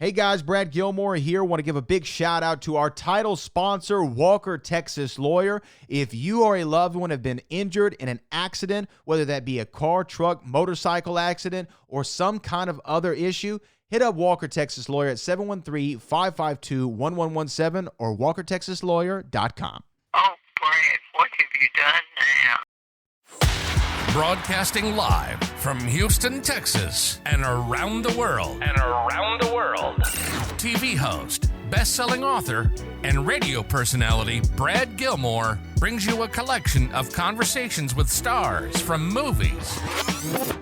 Hey guys, Brad Gilmore here. Want to give a big shout out to our title sponsor, Walker Texas Lawyer. If you or a loved one have been injured in an accident, whether that be a car, truck, motorcycle accident, or some kind of other issue, hit up Walker Texas Lawyer at 713-552-1117 or walkertexaslawyer.com. Oh, Brad, what have you done now? Broadcasting live from Houston, Texas, and around the world. TV host, best-selling author, and radio personality Brad Gilmore brings you a collection of conversations with stars from movies.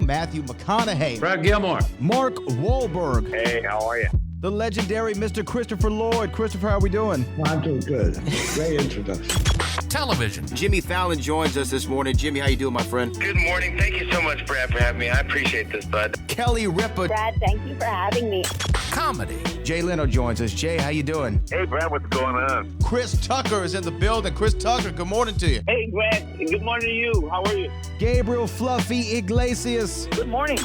Matthew McConaughey. Brad Gilmore. Mark Wahlberg. Hey, how are you? The legendary Mr. Christopher Lloyd. Christopher, how are we doing? I'm doing good. Great introduction. Television. Jimmy Fallon joins us this morning. Jimmy, how you doing, my friend? Good morning. Thank you so much, Brad, for having me. I appreciate this, bud. Kelly Ripa. Brad, thank you for having me. Comedy. Jay Leno joins us. Jay, how you doing? Hey, Brad, what's going on? Chris Tucker is in the building. Chris Tucker, good morning to you. Hey, Brad. Good morning to you. How are you? Gabriel Fluffy Iglesias. Good morning.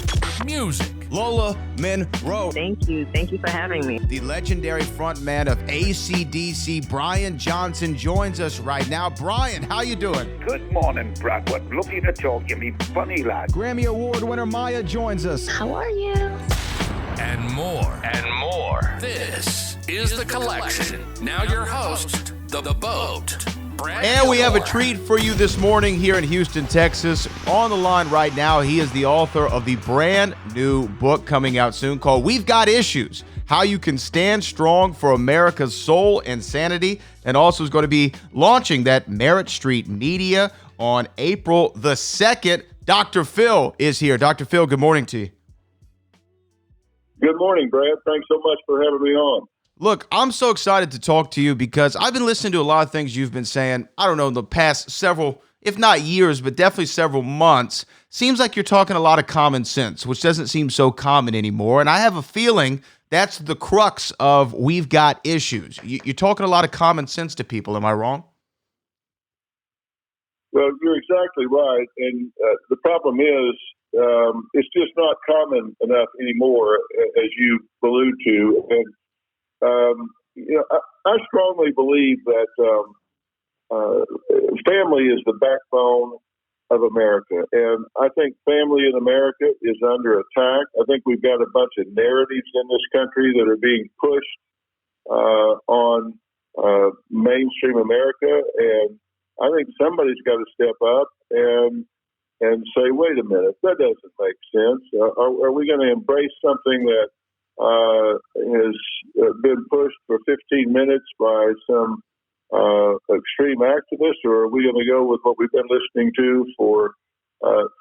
Music. Lola Monroe. Thank you. Thank you for having me. The legendary frontman of AC/DC, Brian Johnson, joins us right now. Brian, how you doing? Good morning, Brad. What lucky to talk to me, funny lad. Grammy Award winner Maya joins us. How are you? And more. This is The Collection. Now your host, The Boat. Brad And we have a Gilmore. treat for you this morning here in Houston, Texas. On the line right now, he is the author of the brand new book coming out soon called We've Got Issues, How You Can Stand Strong for America's Soul and Sanity, and also is going to be launching that Merritt Street Media on April the 2nd. Dr. Phil is here. Dr. Phil, good morning to you. Good morning, Brad. Thanks so much for having me on. Look, I'm so excited to talk to you because I've been listening to a lot of things you've been saying, I don't know, in the past several, if not years, but definitely several months. Seems like you're talking a lot of common sense, which doesn't seem so common anymore. And I have a feeling that's the crux of We've Got Issues. You're talking a lot of common sense to people. Am I wrong? Well, you're exactly right. And the problem is it's just not common enough anymore, as you allude to. And I strongly believe that family is the backbone of America. And I think family in America is under attack. I think we've got a bunch of narratives in this country that are being pushed on mainstream America. And I think somebody's got to step up and say, wait a minute, that doesn't make sense. Are we going to embrace something that has been pushed for 15 minutes by some extreme activists, or are we going to go with what we've been listening to for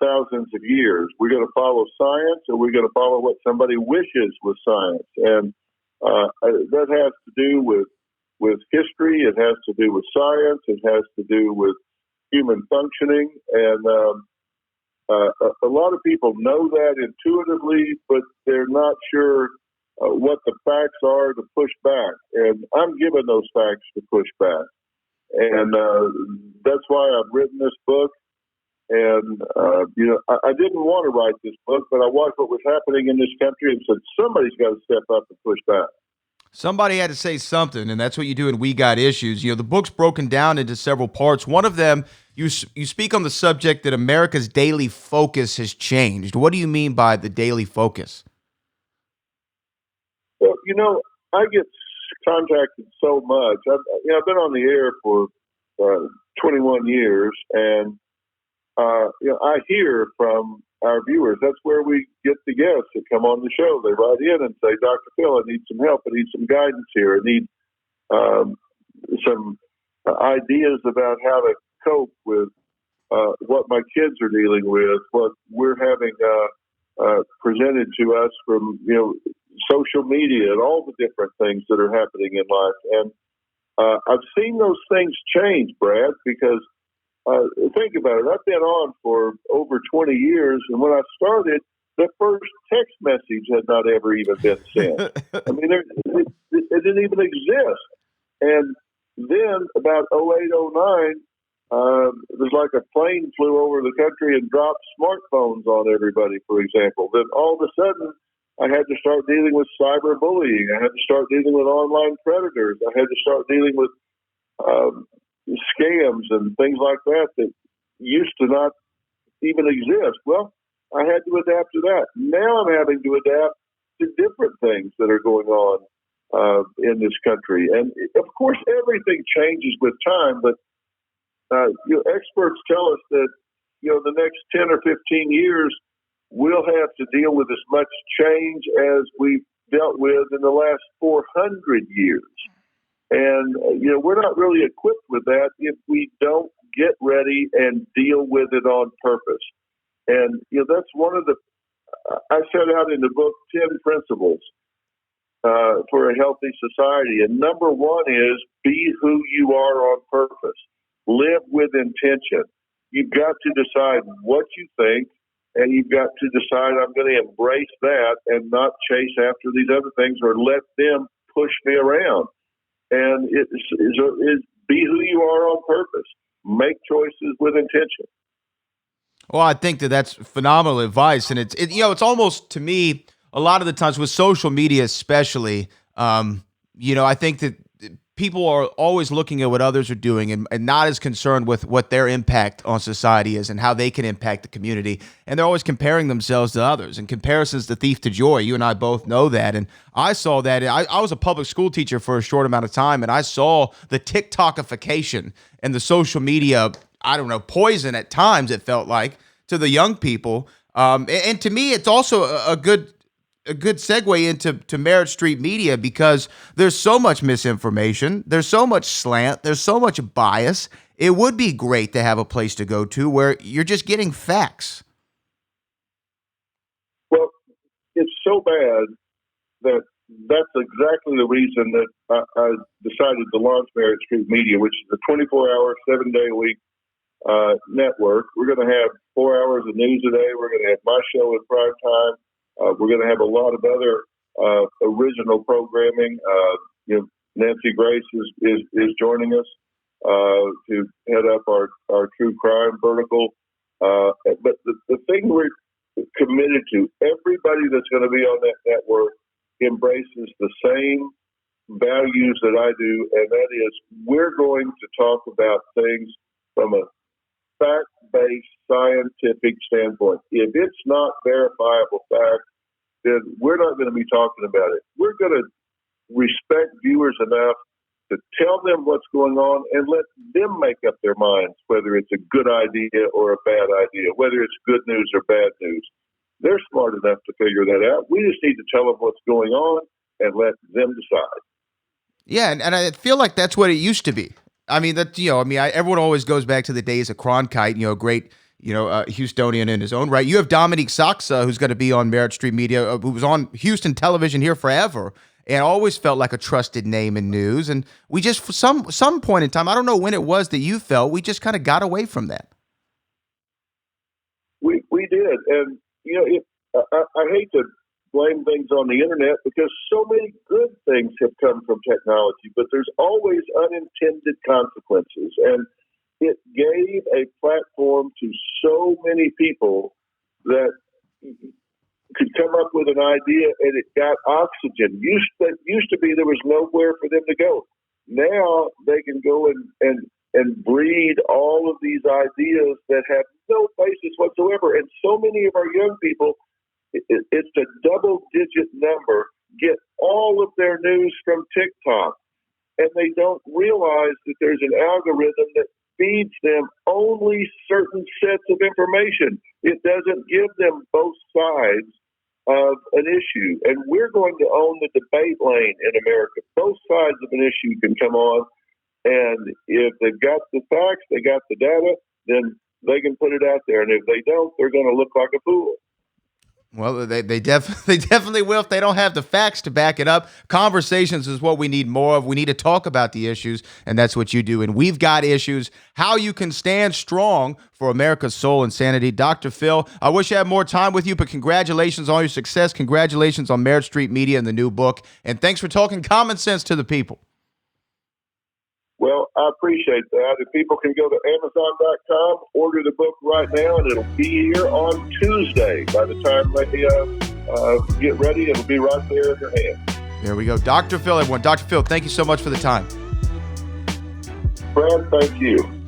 thousands of years? We're going to follow science, or we're going to follow what somebody wishes was science? And that has to do with history. It has to do with science. It has to do with human functioning. And a lot of people know that intuitively, but they're not sure what the facts are to push back. And I'm given those facts to push back. And that's why I've written this book. And, I didn't want to write this book, but I watched what was happening in this country and said, somebody's got to step up and push back. Somebody had to say something, and that's what you do in We Got Issues. The book's broken down into several parts. One of them, you speak on the subject that America's daily focus has changed. What do you mean by the daily focus? Well, I get contacted so much. I've been on the air for 21 years, and I hear from our viewers. That's where we get the guests that come on the show. They write in and say, Dr. Phil, I need some help. I need some guidance here. I need some ideas about how to cope with what my kids are dealing with, what we're having presented to us from, social media and all the different things that are happening in life. And I've seen those things change, Brad, because think about it. I've been on for over 20 years, and when I started, the first text message had not ever even been sent. I mean, it didn't even exist. And then about 08, 09, it was like a plane flew over the country and dropped smartphones on everybody, for example. Then all of a sudden, I had to start dealing with cyberbullying. I had to start dealing with online predators. I had to start dealing with scams and things like that used to not even exist. Well, I had to adapt to that. Now I'm having to adapt to different things that are going on in this country. And of course, everything changes with time, but experts tell us that, the next 10 or 15 years, we'll have to deal with as much change as we've dealt with in the last 400 years. And, we're not really equipped with that if we don't get ready and deal with it on purpose. And, that's one of I set out in the book 10 principles for a healthy society. And number one is be who you are on purpose. Live with intention. You've got to decide what you think, and you've got to decide I'm going to embrace that and not chase after these other things or let them push me around. And it is be who you are on purpose. Make choices with intention. Well, I think that's phenomenal advice, and it's almost, to me, a lot of the times with social media especially, I think that people are always looking at what others are doing and not as concerned with what their impact on society is and how they can impact the community. And they're always comparing themselves to others, and comparison's the thief to joy. You and I both know that. And I saw that. I was a public school teacher for a short amount of time, and I saw the TikTokification and the social media, poison at times, it felt like, to the young people. And to me, it's also a good segue into Merit Street Media, because there's so much misinformation, there's so much slant, there's so much bias. It would be great to have a place to go to where you're just getting facts. Well, it's so bad that's exactly the reason that I decided to launch Merit Street Media, which is a 24-hour, 7-day-a-week network. We're going to have 4 hours of news a day. We're going to have my show in prime time. We're going to have a lot of other original programming. Nancy Grace is joining us to head up our true crime vertical. But the thing we're committed to, everybody that's going to be on that network embraces the same values that I do, and that is we're going to talk about things from a fact-based scientific standpoint. If it's not verifiable fact, then we're not going to be talking about it. We're going to respect viewers enough to tell them what's going on and let them make up their minds whether it's a good idea or a bad idea, whether it's good news or bad news. They're smart enough to figure that out. We just need to tell them what's going on and let them decide. Yeah, and I feel like that's what it used to be. Everyone always goes back to the days of Cronkite, great, Houstonian in his own right. You have Dominique Saxa, who's going to be on Merit Street Media, who was on Houston television here forever, and always felt like a trusted name in news. And we just, for some point in time, I don't know when it was that you felt, we just kind of got away from that. We did, and I hate to blame things on the internet because so many good things have come from technology, but there's always unintended consequences. And it gave a platform to so many people that could come up with an idea, and it got oxygen. Used to be there was nowhere for them to go. Now they can go and breed all of these ideas that have no basis whatsoever. And so many of our young people, it's a double-digit number, get all of their news from TikTok. And they don't realize that there's an algorithm that feeds them only certain sets of information. It doesn't give them both sides of an issue. And we're going to own the debate lane in America. Both sides of an issue can come on. And if they've got the facts, they got the data, then they can put it out there. And if they don't, they're going to look like a fool. Well, they definitely will if they don't have the facts to back it up. Conversations is what we need more of. We need to talk about the issues, and that's what you do. And we've got issues, how you can stand strong for America's soul and sanity. Dr. Phil, I wish I had more time with you, but congratulations on your success. Congratulations on Merit Street Media and the new book. And thanks for talking common sense to the people. Well, I appreciate that. If people can go to Amazon.com, order the book right now, and it'll be here on Tuesday by the time they get ready. It'll be right there in your hand. There we go. Dr. Phil, everyone. Dr. Phil, thank you so much for the time. Brad, thank you.